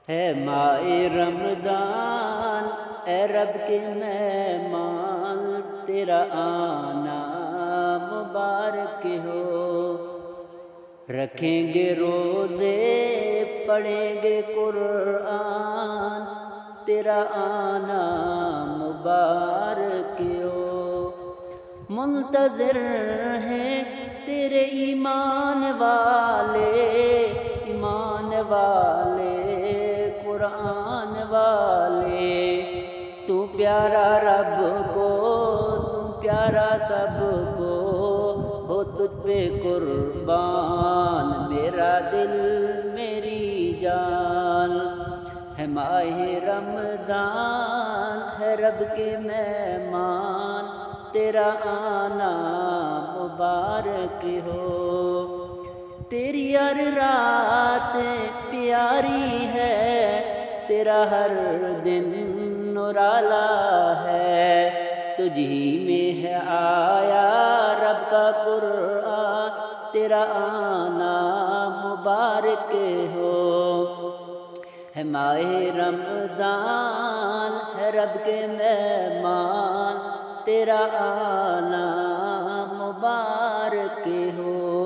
ہے ماہ رمضان اے رب کے مہمان، تیرا آنا مبارک ہو۔ رکھیں گے روزے پڑھیں گے قرآن، تیرا آنا مبارک ہو۔ منتظر ہیں تیرے ایمان والے قرآن والے، تو پیارا رب کو تو پیارا سب کو، ہو تجھ پہ قربان میرا دل میری جان۔ ہے ماہ رمضان ہے رب کے مہمان، تیرا آنا مبارک ہو۔ تیری ہر رات پیاری ہے، تیرا ہر دن نرالا ہے، تجھی میں ہے آیا رب کا قرآن، تیرا آنا مبارک ہو۔ ہے ماہ رمضان ہے رب کے مہمان، تیرا آنا مبارک ہو۔